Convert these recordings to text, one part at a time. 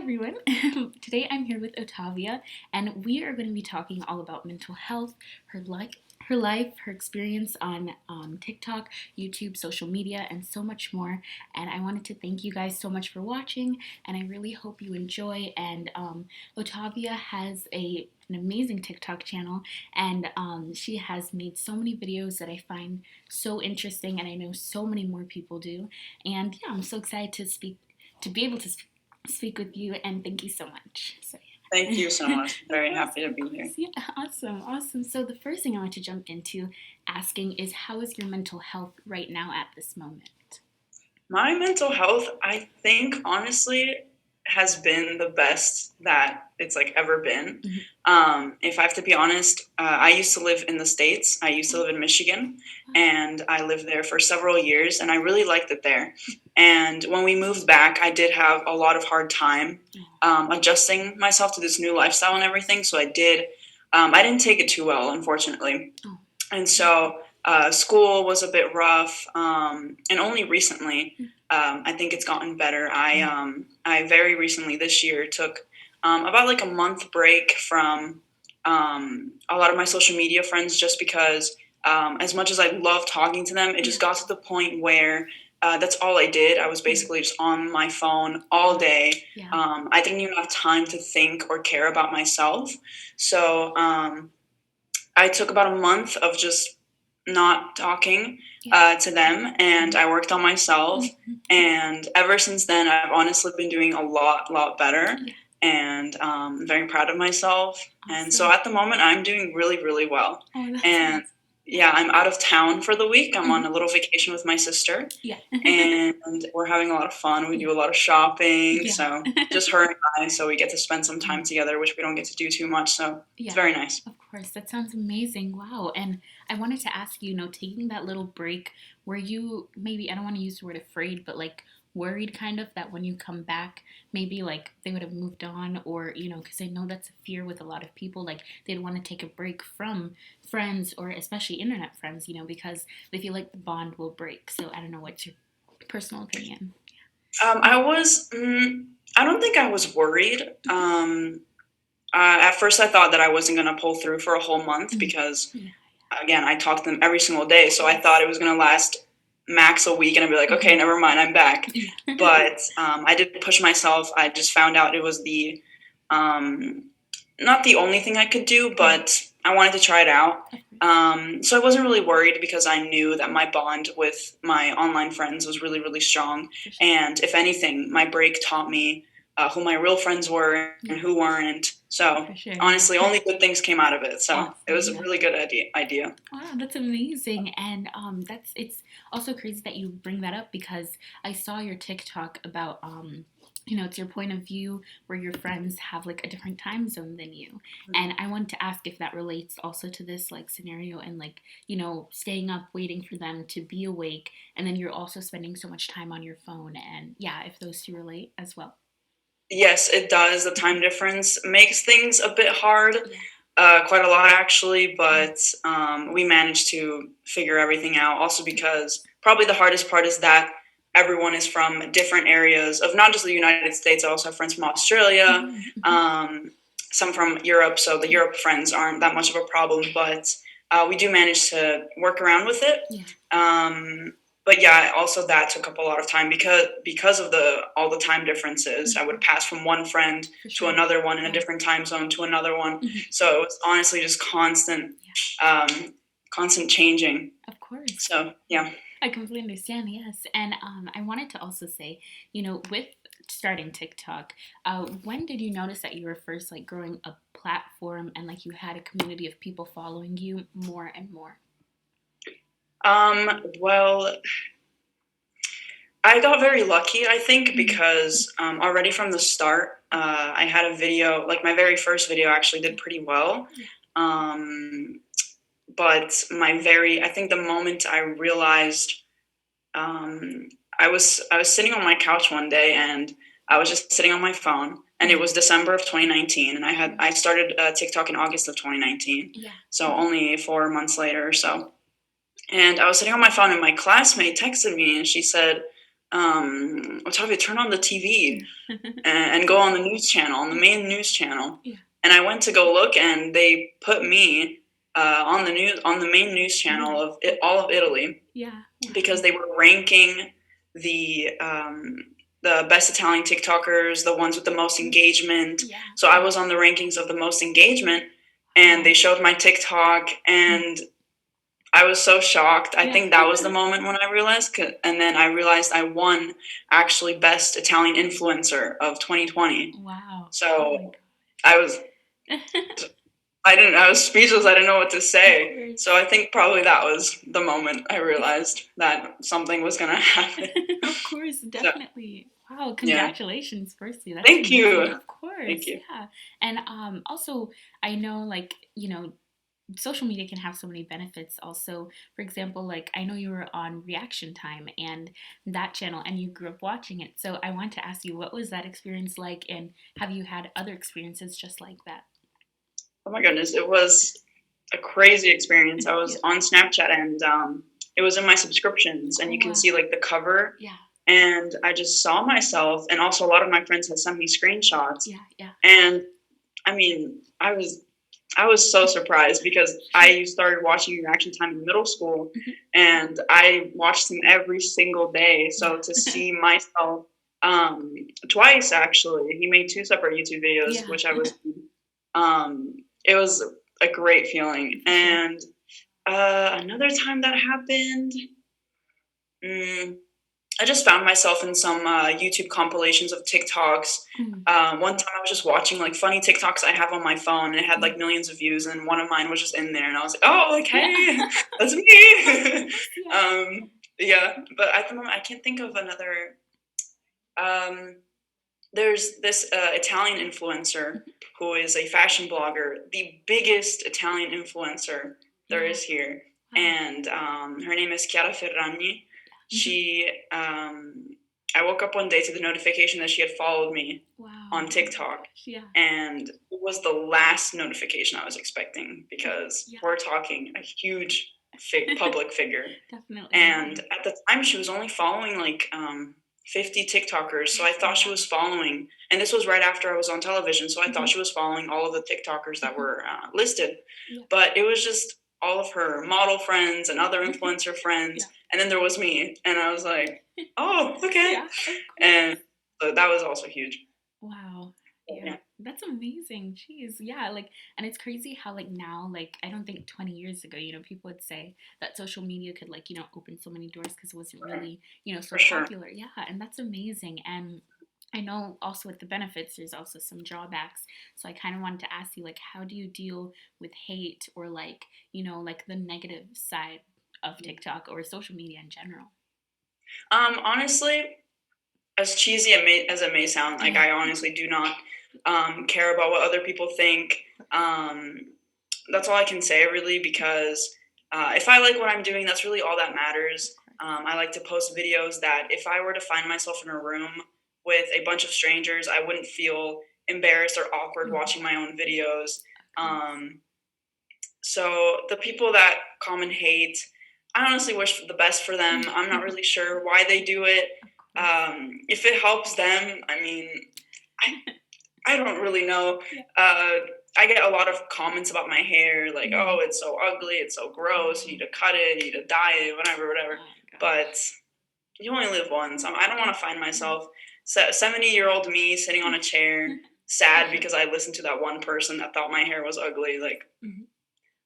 everyone. Today I'm here with Ottavia, and we are going to be talking all about mental health, her experience on TikTok, YouTube, social media, and so much more. And I wanted to thank you guys so much for watching, and I really hope you enjoy. And Ottavia has an amazing TikTok channel, and she has made so many videos that I find so interesting, and I know so many more people do. And yeah, I'm so excited to be able to speak with you, and thank you so much. So Thank you so much. of Very course, happy to of be here. course, yeah, awesome. So the first thing I want to jump into asking is, how is your mental health right now at this moment? My mental health, I think, honestly, has been the best that it's like ever been. Mhm. If I have to be honest, I used to live in the States. I used to live in Michigan, and I lived there for several years, and I really liked it there. And when we moved back, I did have a lot of hard time adjusting myself to this new lifestyle and everything. So I did. I didn't take it too well, unfortunately, Oh. and so school was a bit rough, and only recently, I think it's gotten better. I very recently this year took about like a month break from a lot of my social media friends, just because as much as I love talking to them, it just got to the point where that's all I did. I was basically just on my phone all day. Yeah. I didn't even have time to think or care about myself. So I took about a month of just not talking to them, and I worked on myself. And ever since then, I've honestly been doing a lot better, and I'm very proud of myself. And so at the moment, I'm doing really well. Oh, that's And nice. yeah, I'm out of town for the week. I'm on Mhm. a little vacation with my sister, Yeah. and we're having a lot of fun. We do a lot of shopping, Yeah. so just her and I, so we get to spend some time together, which we don't get to do too much. So it's Yeah, very nice. of course. That sounds amazing. Wow. And I wanted to ask you, taking that little break, were you maybe, I don't want to use the word afraid, but like worried kind of that when you come back, maybe like they would have moved on, or, because I know that's a fear with a lot of people, like they'd want to take a break from friends, or especially internet friends, because they feel like the bond will break. So I don't know, what's your personal opinion? I was. I don't think I was worried. At first, I thought that I wasn't going to pull through for a whole month because, Yeah. again, I talked to them every single day. So I thought it was going to last max a week, and I'd be like, okay, never mind, I'm back. Yeah. But I did push myself. I just found out it was not the only thing I could do, but I wanted to try it out. So I wasn't really worried because I knew that my bond with my online friends was really strong. And if anything, my break taught me who my real friends were and who weren't. So honestly, only good things came out of it. So it was a really good idea. Wow, that's amazing. And it's also crazy that you bring that up, because I saw your TikTok about it's your point of view where your friends have like a different time zone than you. And I wanted to ask if that relates also to this like scenario, and like, staying up waiting for them to be awake, and then you're also spending so much time on your phone, and yeah, if those two relate as well. Yes, it does. The time difference makes things a bit hard, quite a lot actually, but we managed to figure everything out. Also, because probably the hardest part is that everyone is from different areas of not just the United States. I also have friends from Australia, some from Europe, so the Europe friends aren't that much of a problem, but we do manage to work around with it. But yeah, also that took up a lot of time because of the all the time differences. I would pass from one friend to another one in a different time zone to another one. So it was honestly just constant changing. Of course. So yeah. I completely understand, yes. And I wanted to also say, with starting TikTok, when did you notice that you were first like growing a platform, and like you had a community of people following you more and more? Well, I got very lucky, I think, because already from the start, I had a video, like my very first video actually did pretty well. But I think the moment I realized, I was sitting on my couch one day, and I was just sitting on my phone, and it was December of 2019, and I started TikTok in August of 2019, so only 4 months later or so. And I was sitting on my phone, and my classmate texted me, and she said, Ottavia, turn on the TV and go on the news channel, on the main news channel. Yeah. And I went to go look, and they put me on the main news channel of all of Italy. Yeah. Because they were ranking the best Italian TikTokers, the ones with the most engagement. Yeah. So I was on the rankings of the most engagement, and they showed my TikTok, and I was so shocked. I think that was the moment when I realized, and then I realized I won actually best Italian influencer of 2020. Wow. So I was I was speechless. I didn't know what to say. So I think probably that was the moment I realized that something was going to happen. Of course, definitely. So, wow, congratulations, firstly. That's Thank amazing. you. Of course. Thank you. Yeah. And also, I know, like, social media can have so many benefits also. For example, like, I know you were on Reaction Time and that channel, and you grew up watching it. So I want to ask you, what was that experience like, and have you had other experiences just like that? Oh my goodness, it was a crazy experience. I was on Snapchat, and it was in my subscriptions, and you can see like the cover. Yeah. And I just saw myself, and also a lot of my friends had sent me screenshots. Yeah, yeah. And I mean, I was so surprised because I started watching Reaction Time in middle school, and I watched him every single day. So to see myself twice, actually, he made 2 separate YouTube videos, which I was. It was a great feeling. And another time that happened, I just found myself in some YouTube compilations of TikToks. One time I was just watching like funny TikToks I have on my phone, and it had like millions of views, and one of mine was just in there, and I was like, oh, like, hey, that's me. Yeah, but at the moment I can't think of another. There's this Italian influencer who is a fashion blogger, the biggest Italian influencer there is here, and her name is Chiara Ferragni. She, I woke up one day to the notification that she had followed me on TikTok, and it was the last notification I was expecting, because we're talking a huge public figure. Definitely. And at the time, she was only following like 50 TikTokers, so I thought she was following, and this was right after I was on television, so I thought she was following all of the TikTokers that were listed, but it was just all of her model friends and other influencer friends, and then there was me, and I was like, oh, okay. And so that was also huge. Wow. Yeah, that's amazing. Jeez, yeah, like, and it's crazy how like now, like, I don't think 20 years ago, people would say that social media could like, open so many doors because it wasn't really, so popular. Yeah, and that's amazing. And I know also with the benefits, there's also some drawbacks. So I kind of wanted to ask you, like, how do you deal with hate or like, like the negative side of TikTok or social media in general? Honestly, as cheesy as it may sound, like, I honestly do not care about what other people think. That's all I can say, really, because if I like what I'm doing, that's really all that matters. I like to post videos that if I were to find myself in a room with a bunch of strangers, I wouldn't feel embarrassed or awkward watching my own videos. So the people that comment hate, I honestly wish the best for them. I'm not really sure why they do it. If it helps them, I mean, I don't really know. I get a lot of comments about my hair, like, oh, it's so ugly, it's so gross, you need to cut it, you need to dye it, whatever. But you only live once. I don't want to find myself 70-year-old me sitting on a chair, sad because I listened to that one person that thought my hair was ugly. Like,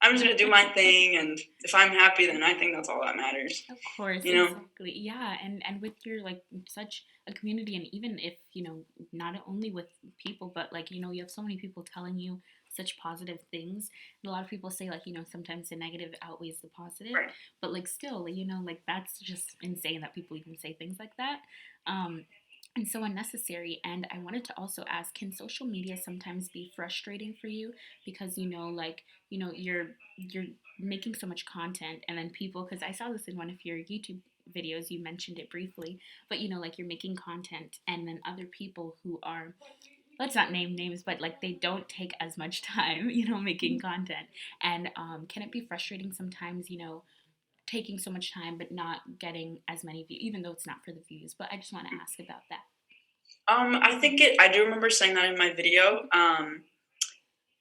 I'm just gonna do my thing, and if I'm happy, then I think that's all that matters. Of course, exactly. Yeah, and with your like such a community, and even if not only with people, but like you have so many people telling you such positive things. And a lot of people say like sometimes the negative outweighs the positive, but like still like that's just insane that people even say things like that. And so unnecessary. And I wanted to also ask, can social media sometimes be frustrating for you because like you're making so much content, and then people, because I saw this in one of your YouTube videos, you mentioned it briefly, but like you're making content, and then other people who are, let's not name names, but like they don't take as much time making content, and can it be frustrating sometimes taking so much time but not getting as many views, even though it's not for the views. But I just want to ask about that. I do remember saying that in my video.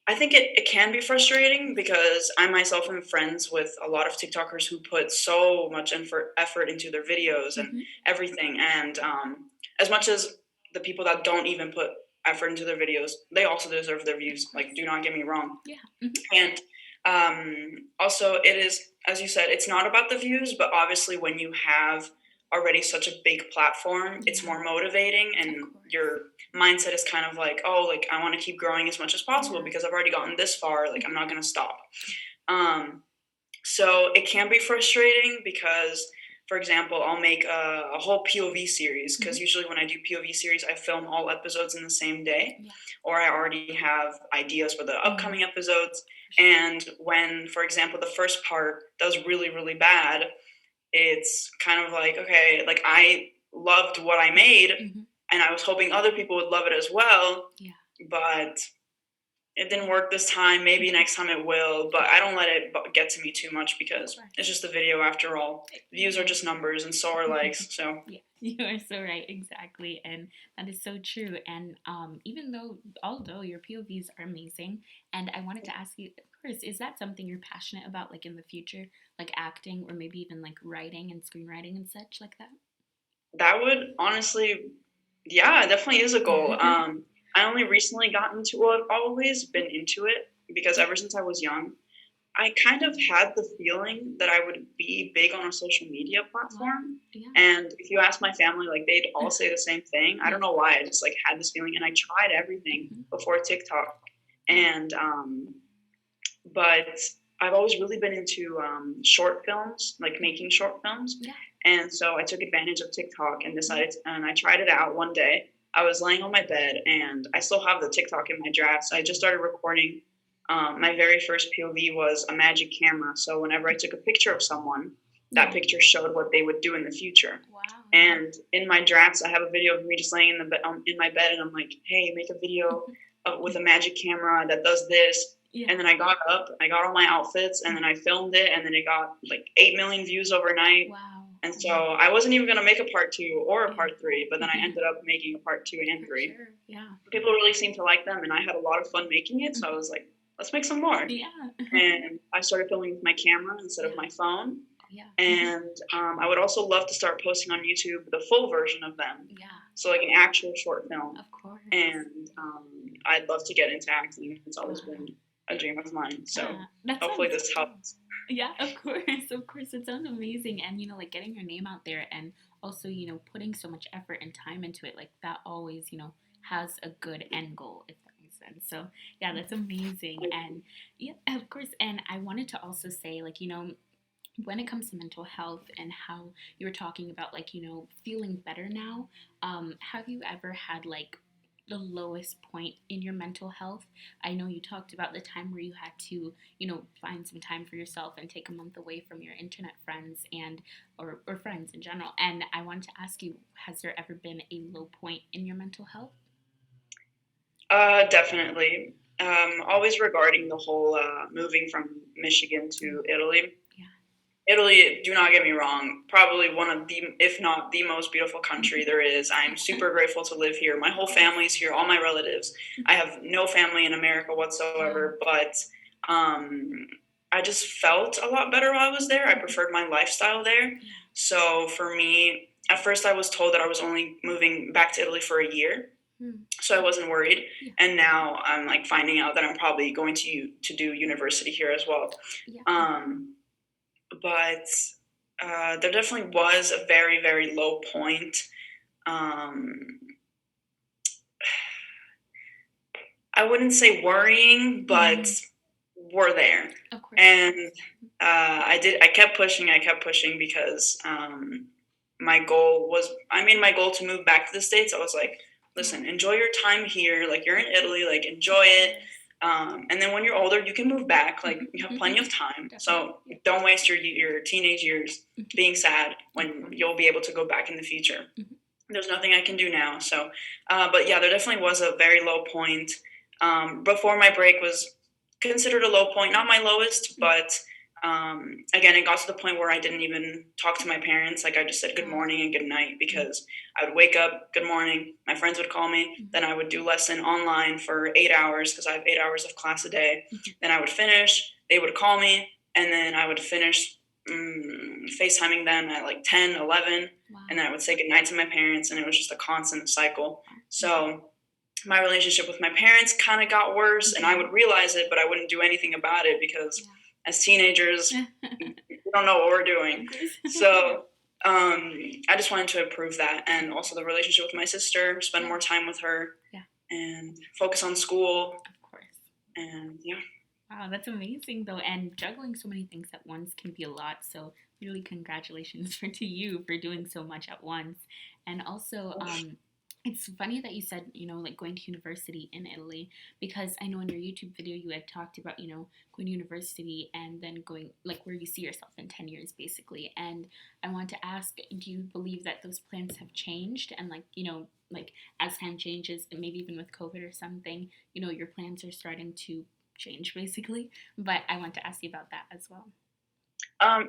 I think it can be frustrating because I myself am friends with a lot of TikTokers who put so much effort into their videos and Mm-hmm. everything. And as much as the people that don't even put effort into their videos, they also deserve their Of views. Like, course. do not get me wrong. Yeah. Mm-hmm. And also, it is, as you said, it's not about the views, but obviously, when you have already such a big platform, it's Yeah. more motivating, Of and course. your mindset is kind of like, oh, like I want to keep growing as much as possible Yeah. because I've already gotten this far. Like, I'm Mm-hmm. not going to stop. Um, so it can be frustrating because, for example, I'll make a whole POV series because Mm-hmm. usually when I do POV series, I film all episodes in the same day, Yeah. or I already have ideas for the Mm-hmm. upcoming episodes. For sure. And when, for example, the first part does really, really bad, it's kind of like, okay, like I loved what I made Mm-hmm. and I was hoping other people would love it as well, Yeah. but it didn't work this time. Maybe Mm-hmm. next time it will, but I don't let it get to me too much Of because it's course. just a video after all. Views are Yeah. just numbers and so are likes. So Yeah, you are so right, exactly, and that is so true. And even though, although your POVs are amazing, and I wanted to ask you, of course, is that something you're passionate about, like in the future, like acting or maybe even like writing and screenwriting and such like that? that would honestly, yeah, it definitely is a goal. I only recently got into, well, I've always been into it because ever since I was young, I kind of had the feeling that I would be big on a social media Wow. platform. Yeah. And if you ask my family, like they'd all say the same thing. I Yeah. don't know why. I just like had this feeling, and I tried everything Hmm. before TikTok. Yeah. And but I've always really been into short films, like making short films. Yeah. And so I took advantage of TikTok and decided, and I tried it out one day. I was laying on my bed, and I still have the TikTok in my drafts. I just started recording. My very first POV was a magic camera. So whenever I took a picture of someone, that Yeah. picture showed what they would do in the future. Wow. And in my drafts, I have a video of me just laying in my bed, and I'm like, "Hey, make a video with a magic camera that does this." Yeah. And then I got up, I got all my outfits, and then I filmed it, and then it got like 8 million views overnight. Wow. And so I wasn't even gonna make a part two or a Yeah. part three, but then I ended up making a part two and For three. sure. Yeah. People really seemed to like them, and I had a lot of fun making it. So I was like, let's make some more. Yeah. And I started filming with my camera instead of Yeah. my phone. Yeah. And I would also love to start posting on YouTube the full version of them, Yeah. so like an actual short film. Of course. And I'd love to get into acting. It's always Wow. been a dream of mine. So Yeah, that hopefully sounds this cool. helps. Yeah, of course, of course. It sounds amazing. And, like getting your name out there and also, putting so much effort and time into it, like that always, has a good end goal, if that makes sense. So, yeah, that's amazing. And, yeah, of course. And I wanted to also say, like, when it comes to mental health and how you were talking about, like, feeling better now, have you ever had, like, the lowest point in your mental health? I know you talked about the time where you had to, find some time for yourself and take a month away from your internet friends and or friends in general. And I wanted to ask you, has there ever been a low point in your mental health? Definitely. Always regarding the whole moving from Michigan Mm, to Italy. yeah. Italy, do not get me wrong, probably one of the, if not the most beautiful country there is. I'm super grateful to live here. My whole family's here, all my relatives. I have no family in America Wow. whatsoever, but um, I just felt a lot better while I was there. I Mhm. preferred my lifestyle there. Yeah. So for me, at first I was told that I was only moving back to Italy for a year, Mm, so I wasn't worried. yeah. And now I'm like finding out that I'm probably going to do university here as well. Yeah. Um, but there definitely was a very, very low point. Um, I wouldn't say worrying, but Mhm. we're there. Of course. And I kept pushing, because my goal was, I made my goal to move back to the States. I was like, Yeah. listen, enjoy your time here. Like, you're in Italy, like, enjoy Of it. course. And then when you're older, you can move back. Like, you have plenty Mhm. of time. Definitely. So don't waste your teenage years Mhm. being sad Of when course. you'll be able to go back in the future. Mhm. There's nothing I can do now. So, but yeah, there definitely was a very low point. Before my break was considered a low point, not my lowest, Yeah. but Again, it got to the point where I didn't even talk to my parents. Like I just said good morning and good night because I would wake up, good morning, my friends would call me, then I would do lesson online for 8 hours because I have 8 hours of class a day. Then I would finish, they would call me, and then I would finish FaceTiming them at like 10, 11, and then I would say goodnight to my parents, and it was just a constant cycle. So my relationship with my parents kind of got worse, and I would realize it, but I wouldn't do anything about it because as teenagers, we don't know what we're doing. So I just wanted to improve that, and also the relationship with my sister, spend more time with her, and focus on school. Of course. And Wow, that's amazing though. And juggling so many things at once can be a lot. So really congratulations to you for doing so much at once. And also, it's funny that you said, like going to university in Italy, because I know in your YouTube video you had talked about, going to university and then going, like, where you see yourself in 10 years, basically. And I want to ask, do you believe that those plans have changed? And, like as time changes, and maybe even with COVID or something, your plans are starting to change, basically. But I want to ask you about that as well.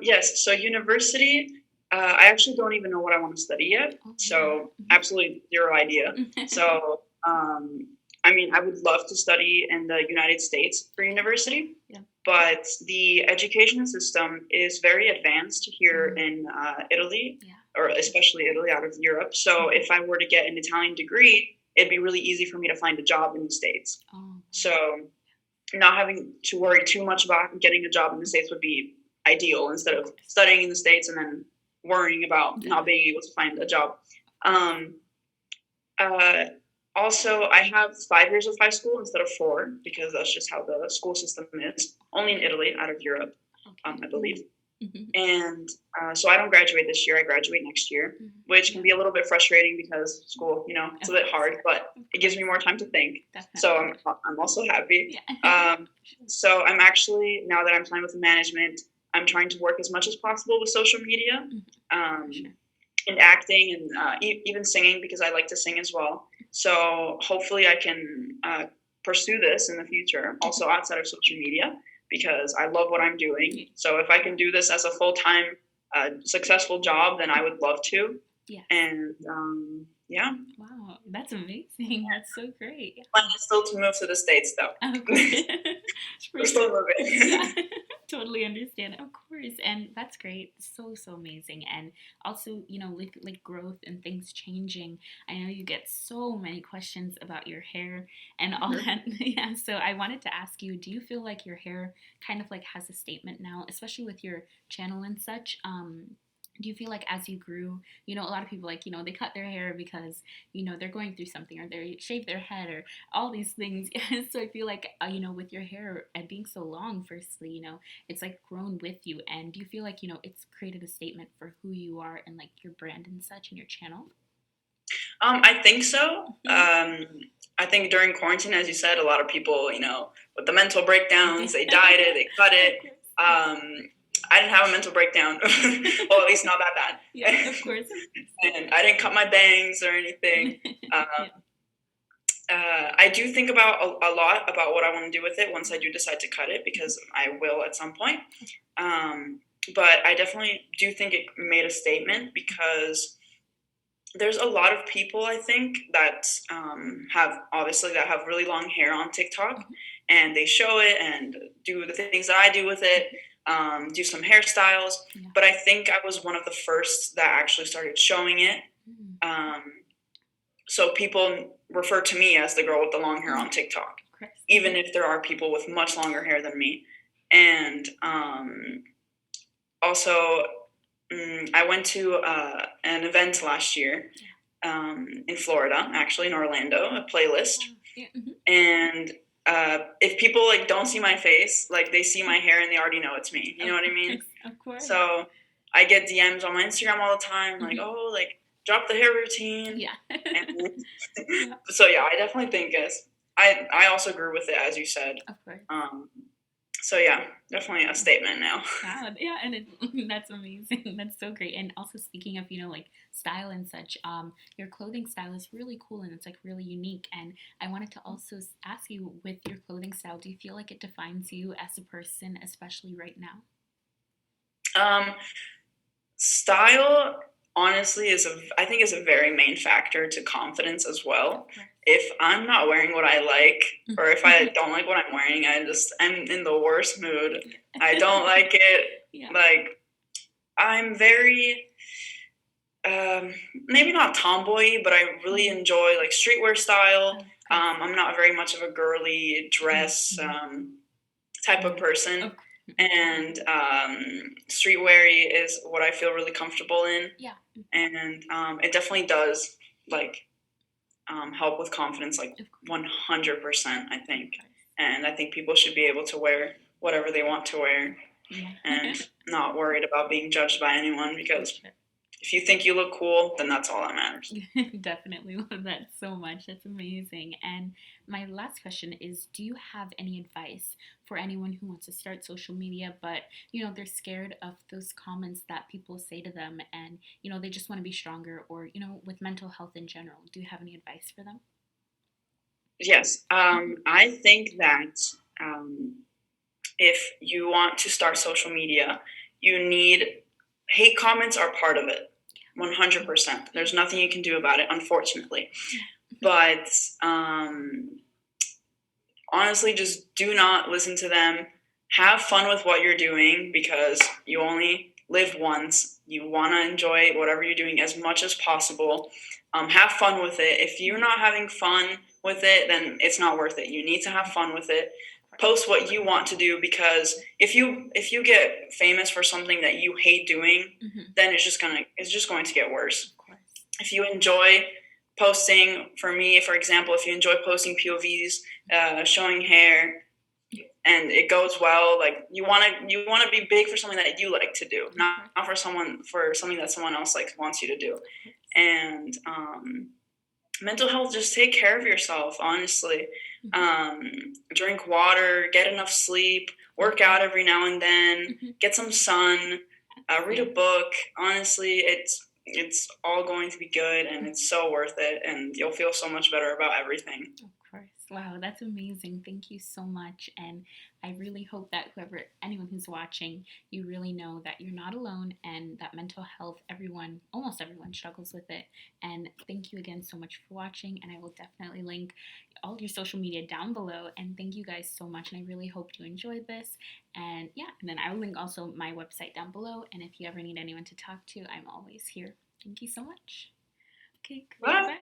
Yes, so university, I actually don't even know what I want to study yet, so absolutely zero idea. So, I mean, I would love to study in the United States for university, but the education system is very advanced here in Italy, or especially Italy out of Europe. So if I were to get an Italian degree, it'd be really easy for me to find a job in the States. So not having to worry too much about getting a job in the States would be ideal instead of studying in the States and then worrying about not being able to find a job. Also, I have 5 years of high school instead of 4 because that's just how the school system is. Only in Italy, out of Europe, I believe. And so I don't graduate this year. I graduate next year, which can be a little bit frustrating because school, it's a bit hard, but it gives me more time to think. So I'm also happy. So I'm actually, now that I'm playing with management, I'm trying to work as much as possible with social media and acting and even singing because I like to sing as well. So hopefully I can pursue this in the future, also outside of social media, because I love what I'm doing. So if I can do this as a full-time successful job, then I would love to. And Wow, that's amazing. That's so great. Plan is still to move to the States, though. We're still moving. Totally understand. Of course. And that's great. So amazing. And also, like growth and things changing. I know you get so many questions about your hair and all that. So I wanted to ask you, do you feel like your hair kind of like has a statement now, especially with your channel and such? Do you feel like as you grew, a lot of people they cut their hair because, they're going through something, or they shave their head, or all these things. So I feel like, with your hair and being so long, firstly, it's like grown with you. And do you feel like, it's created a statement for who you are and like your brand and such and your channel? I think so. I think during quarantine, as you said, a lot of people, with the mental breakdowns, they dyed it, they cut it. I didn't have a mental breakdown. Well, at least not that bad. Yeah, of course. And I didn't cut my bangs or anything. I do think about a lot about what I want to do with it once I do decide to cut it, because I will at some point. But I definitely do think it made a statement because there's a lot of people, I think, that have really long hair on TikTok, and they show it and do the things that I do with it. Do some hairstyles, but I think I was one of the first that actually started showing it. So people refer to me as the girl with the long hair on TikTok, even if there are people with much longer hair than me. And also, I went to an event last year in Florida, actually in Orlando, a playlist, and if people don't see my face, they see my hair and they already know it's me. You know what I mean? Of course. So I get DMs on my Instagram all the time, drop the hair routine. So I definitely think I also grew with it, as you said. Of course. So yeah, definitely a statement now. Wow, yeah, and that's amazing. That's so great. And also speaking of, style and such, your clothing style is really cool and it's really unique. And I wanted to also ask you, with your clothing style, do you feel like it defines you as a person, especially right now? Um, Style, honestly, I think is a very main factor to confidence as well. If I'm not wearing what I like, or if I don't like what I'm wearing, I'm in the worst mood. I don't like it. Yeah. Like, I'm very maybe not tomboy, but I really enjoy like streetwear style. I'm not very much of a girly dress type of person, and streetwear is what I feel really comfortable in. Yeah. And it definitely does like help with confidence, like 100%, I think. And I think people should be able to wear whatever they want to wear and not worried about being judged by anyone, because if you think you look cool, then that's all that matters. Definitely love that so much. That's amazing. And my last question is, do you have any advice for anyone who wants to start social media, but they're scared of those comments that people say to them, and they just want to be stronger, or with mental health in general? Do you have any advice for them? Yes, I think that um, if you want to start social media, you need hate comments are part of it, 100%. There's nothing you can do about it, unfortunately. But honestly, just do not listen to them. Have fun with what you're doing, because you only live once. You want to enjoy whatever you're doing as much as possible. Have fun with it. If you're not having fun with it, then it's not worth it. You need to have fun with it. Post what you want to do, because if you get famous for something that you hate doing, then it's just going to get worse. If you enjoy posting, for me, for example, if you enjoy posting POVs, showing hair, and it goes well, like you want to be big for something that you like to do, not for something that someone else like wants you to do. And mental health, just take care of yourself, honestly. Drink water, get enough sleep, work out every now and then, get some sun, read a book. Honestly, it's all going to be good, and it's so worth it, and you'll feel so much better about everything. Of course. Wow, that's amazing. Thank you so much. And I really hope that anyone who's watching, you really know that you're not alone, and that mental health, almost everyone struggles with it. And thank you again so much for watching. And I will definitely link all your social media down below. And thank you guys so much. And I really hope you enjoyed this. And yeah, and then I will link also my website down below. And if you ever need anyone to talk to, I'm always here. Thank you so much. Okay, goodbye.